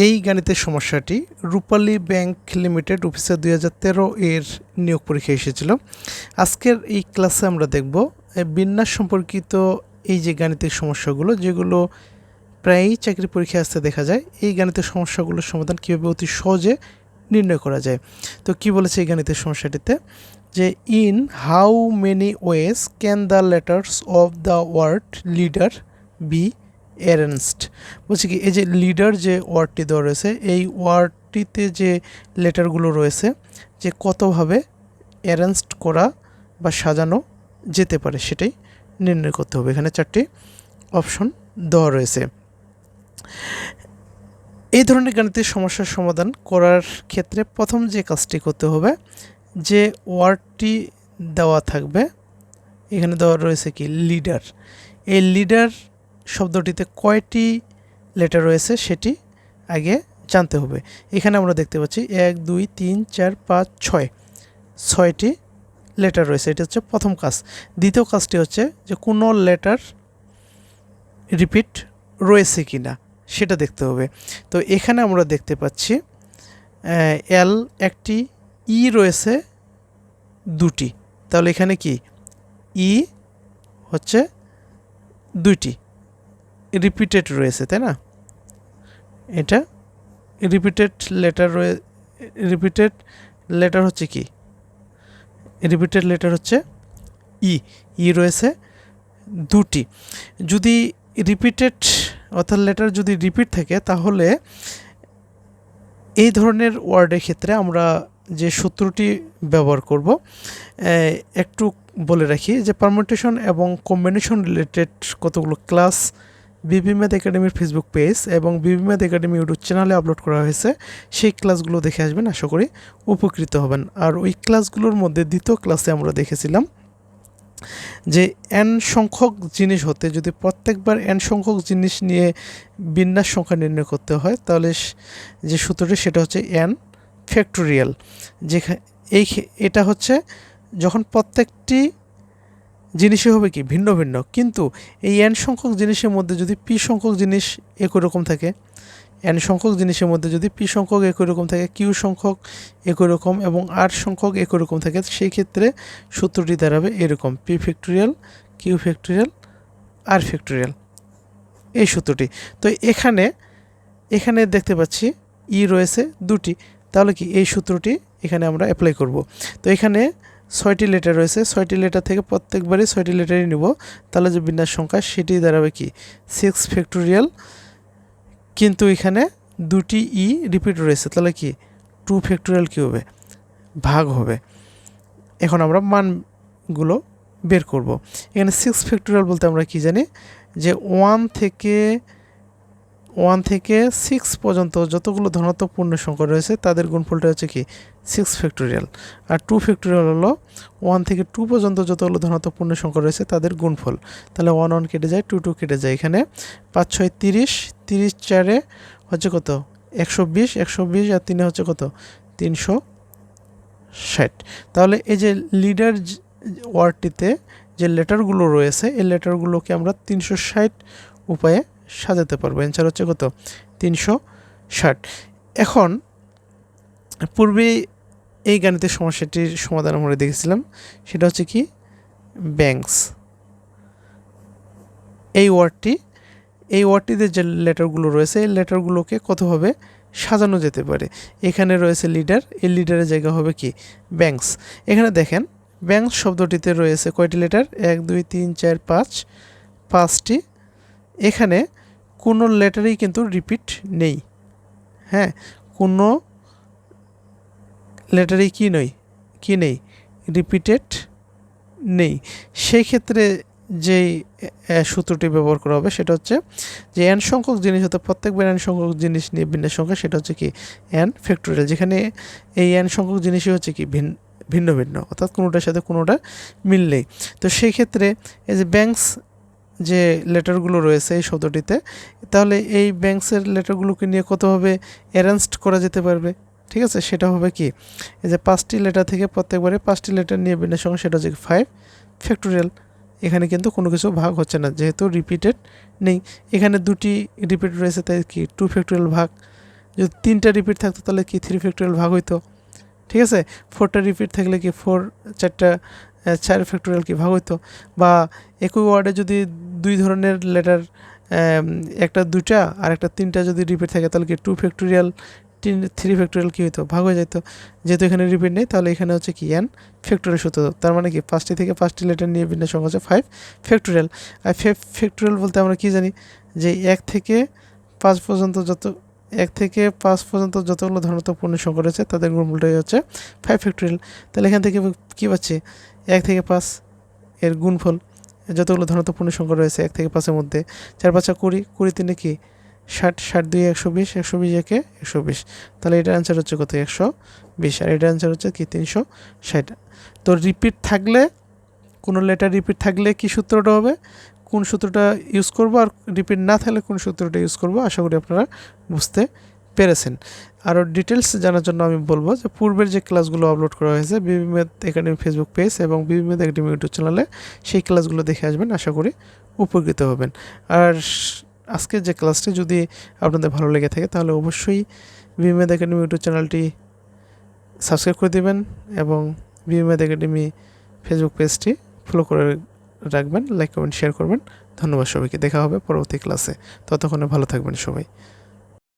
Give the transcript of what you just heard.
এই গাণিতের সমস্যাটি রূপালী bank limited officer 2013 এর নিয়োগ পরীক্ষায় এসেছিল। আজকের এই ক্লাসে আমরা দেখব বিন্যাস সম্পর্কিত এই যে গাণিতিক সমস্যাগুলো, যেগুলো প্রায়ই চাকরি পরীক্ষায় আসতে দেখা যায়, এই গাণিতিক সমস্যাগুলোর সমাধান কীভাবে অতি সহজে নির্ণয় করা যায়। তো কি বলেছে এই গাণিতিক সমস্যাটিতে, যে in how many ways can the letters of the word leader be arranged. বলছি কি, এই যে লিডার যে ওয়ার্ডটি দেওয়া রয়েছে, এই ওয়ার্ডটিতে যে লেটারগুলো রয়েছে যে কতভাবে অ্যারেঞ্জড করা বা সাজানো যেতে পারে সেটাই নির্ণয় করতে হবে। এখানে 4টি অপশন দেওয়া রয়েছে। এই ধরনের গাণিতিক সমস্যার সমাধান করার ক্ষেত্রে প্রথম যে কাজটি করতে হবে, যে ওয়ার্ডটি দেওয়া থাকবে, এখানে দেওয়া রয়েছে কি লিডার, এই লিডার শব্দটিতে কয়টি লেটার রয়েছে সেটি আগে জানতে হবে। এখানে আমরা দেখতে পাচ্ছি 1 2 3 4 5 6টি লেটার রয়েছে। এটা হচ্ছে প্রথম কাজ। দ্বিতীয় কাজটি হচ্ছে যে কোনো লেটার রিপিট রয়েছে কি না সেটা দেখতে হবে। তো এখানে আমরা দেখতে পাচ্ছি এল একটি, ই রয়েছে দুটি, তাহলে এখানে কি ই হচ্ছে দুইটি রিপিটেড রয়েছে, তাই না? এটা রিপিটেড লেটার রিপিটেড লেটার হচ্ছে কি, রিপিটেড লেটার হচ্ছে ই রয়েছে দুটি। যদি রিপিটেড অর্থাৎ লেটার যদি রিপিট থাকে, তাহলে এই ধরনের ওয়ার্ডের ক্ষেত্রে আমরা যে সূত্রটি ব্যবহার করব একটু বলে রাখি, যে পারমুটেশন এবং কম্বিনেশন রিলেটেড কতগুলো ক্লাস বিবি ম্যাথ একাডেমির ফেসবুক পেজ এবং বিবি ম্যাথ একাডেমি ইউটিউব চ্যানেলে আপলোড করা হয়েছে। সেই ক্লাসগুলো দেখে আসবেন, আশা করি উপকৃত হবেন। আর ওই ক্লাসগুলোর মধ্যে দ্বিতীয় ক্লাসে আমরা দেখেছিলাম যে n সংখ্যক জিনিস হতে যদি প্রত্যেকবার n সংখ্যক জিনিস নিয়ে বিন্যাস সংখ্যা নির্ণয় করতে হয়, তাহলে যে সূত্রটি সেটা হচ্ছে n ফ্যাক্টোরিয়াল। যেখানে এটা হচ্ছে যখন প্রত্যেকটি জিনিসই হবে কি ভিন্ন ভিন্ন, কিন্তু এই n সংখ্যক জিনিসের মধ্যে যদি p সংখ্যক জিনিস একই রকম থাকে, n সংখ্যক জিনিসের মধ্যে যদি p সংখ্যক একই রকম থাকে, q সংখ্যক একই রকম এবং r সংখ্যক একই রকম থাকে, সেই ক্ষেত্রে সূত্রটি দাঁড়াবে এরকম, p factorial q factorial r factorial, এই সূত্রটি। তো এখানে দেখতে পাচ্ছি ই রয়েছে দুটি, তাহলে কি এই সূত্রটি এখানে আমরা অ্যাপ্লাই করব। তো এখানে 6টি লেটার রয়েছে, 6টি লেটার থেকে প্রত্যেকবারই 6টি লেটারই নিব, তাহলে যে বিন্যাস সংখ্যা সেটি দাঁড়াবে কি 6 ফ্যাক্টোরিয়াল, কিন্তু এখানে দুটি ই রিপিট রয়েছে, তাহলে কি 2 ফ্যাক্টোরিয়াল কী হবে, ভাগ হবে। এখন আমরা মানগুলো বের করব। এখানে 6 ফ্যাক্টোরিয়াল বলতে আমরা কি জানি, যে 1 থেকে 6 পর্যন্ত যতগুলো ধনাত্মক পূর্ণ সংখ্যা রয়েছে তাদের গুণফলটা হচ্ছে কি 6 ফ্যাক্টোরিয়াল। আর 2 ফ্যাক্টোরিয়াল হলো 1 থেকে 2 পর্যন্ত যতগুলো ধনাত্মক পূর্ণ সংখ্যা রয়েছে তাদের গুণফল। তাহলে 1 1 কেটে যায়, 2 2 কেটে যায়। এখানে 5 6 30, 30 4 হচ্ছে কত 120, 120 আর 3 হচ্ছে কত 360। তাহলে এই যে লিডার ওয়ার্ডটিতে যে লেটারগুলো রয়েছে, এই লেটারগুলোকে আমরা 360 উপায়ে সাজাতে পারবো। অ্যান্সার হচ্ছে কত 360। এখন পূর্বে এই গাণিতিক সমস্যাটির সমাধান আমরা দেখেছিলাম, সেটা হচ্ছে কি ব্যাংকস। এই ওয়ার্ডটিতে যে লেটারগুলো রয়েছে, এই লেটারগুলোকে কতভাবে সাজানো যেতে পারে। এখানে রয়েছে লিডার, এই লিডারের জায়গা হবে কি ব্যাংকস। এখানে দেখেন ব্যাংকস শব্দটিতে রয়েছে কয়টি লেটার, 1 2 3 4 5, 5টি। এখানে কোনো লেটারই কিন্তু রিপিট নেই, হ্যাঁ, কোনো লেটারই কি নেই রিপিটেড নেই। সেই ক্ষেত্রে যেই সূত্রটি ব্যবহার করা হবে সেটা হচ্ছে যে n সংখ্যক জিনিস হতে প্রত্যেকবার n সংখ্যক জিনিস নিয়ে বিন্যাস সংখ্যা, সেটা হচ্ছে কি n ফ্যাক্টোরিয়াল, যেখানে এই n সংখ্যক জিনিসই হচ্ছে কি ভিন্ন ভিন্ন, অর্থাৎ কোনোটার সাথে কোনোটা মিল নেই। তো সেই ক্ষেত্রে এই যে ব্যাংকস যে লেটারগুলো রয়েছে এই শব্দটিতে, তাহলে এই ব্যাংকসের লেটারগুলোকে নিয়ে কতভাবে অ্যারেঞ্জড করা যেতে পারবে, ঠিক আছে? সেটা হবে কি, এই যে 5টি লেটার থেকে প্রত্যেকবারে 5টি লেটার নিয়ে বিন্যাস সংখ্যা, সেটা হচ্ছে 5 ফ্যাক্টোরিয়াল। এখানে কিন্তু কোনো কিছু ভাগ হচ্ছে না, যেহেতু রিপিটেড নেই। এখানে দুটি রিপিট রয়েছে, তাই কি 2 ফ্যাক্টোরিয়াল ভাগ যদি 3টা রিপিট থাকতো তাহলে কি 3 ফ্যাক্টোরিয়াল ভাগ হইতো, ঠিক আছে। 4টা রিপিট থাকলে কি 4 ফ্যাক্টোরিয়াল কি ভাগ হইতো। বা একই ওয়ার্ডে যদি 2 ধরনের লেটার, একটা 2টা আর একটা 3টা যদি রিপিট থাকে তাহলে কি 2 ফ্যাক্টোরিয়াল 3 ফ্যাক্টোরিয়াল কী হইতো, ভাগ হয়ে যেত। যেহেতু এখানে রিপিট নেই তাহলে এখানে হচ্ছে কি n ফ্যাক্টোরিয়াল সূত্র। তার মানে কি 5টি থেকে 5টি লেটার নিয়ে ভিন্ন সংখ্যা হচ্ছে 5 ফ্যাক্টোরিয়াল। আর 5 ফ্যাক্টোরিয়াল বলতে আমরা কি জানি যে 1 থেকে 5 পর্যন্ত যতগুলো ধনাত্মক পূর্ণ সংখ্যা রয়েছে তাদের গুণফলটাই হচ্ছে 5 ফ্যাক্টোরিয়াল। তাহলে এখান থেকে কী পাচ্ছি, 1 থেকে 5 এর গুণফল, যতগুলো ধনাত্মক পূর্ণ সংখ্যা রয়েছে 1 থেকে 5-এর মধ্যে, 4 5 20, 20 3 কি 60, 60 2 120, 120 একে 120। তাহলে এটার অ্যান্সার হচ্ছে কত, 120। আর এটার অ্যান্সার হচ্ছে কি 360। তো রিপিট থাকলে, কোনো লেটার রিপিট থাকলে কি সূত্রটা হবে, কোন সূত্রটা ইউজ করব, আর রিপিট না থাকলে কোন সূত্রটা ইউজ করব, আশা করি আপনারা বুঝতে পেরেছেন। আরও ডিটেলস জানার জন্য আমি বলবো যে পূর্বের যে ক্লাসগুলো আপলোড করা হয়েছে বিবি ম্যাথ একাডেমি ফেসবুক পেজ এবং বিবি ম্যাথ একাডেমি ইউটিউব চ্যানেলে, সেই ক্লাসগুলো দেখে আসবেন, আশা করি উপকৃত হবেন। আর আজকের যে ক্লাসটি যদি আপনাদের ভালো লেগে থাকে তাহলে অবশ্যই বিবি ম্যাথ একাডেমি ইউটিউব চ্যানেলটি সাবস্ক্রাইব করে দেবেন এবং বিবি ম্যাথ একাডেমি ফেসবুক পেজটি ফলো করে রাখবেন, লাইক কমেন্ট শেয়ার করবেন। ধন্যবাদ সবাইকে, দেখা হবে পরবর্তী ক্লাসে, ততক্ষণে ভালো থাকবেন সবাই।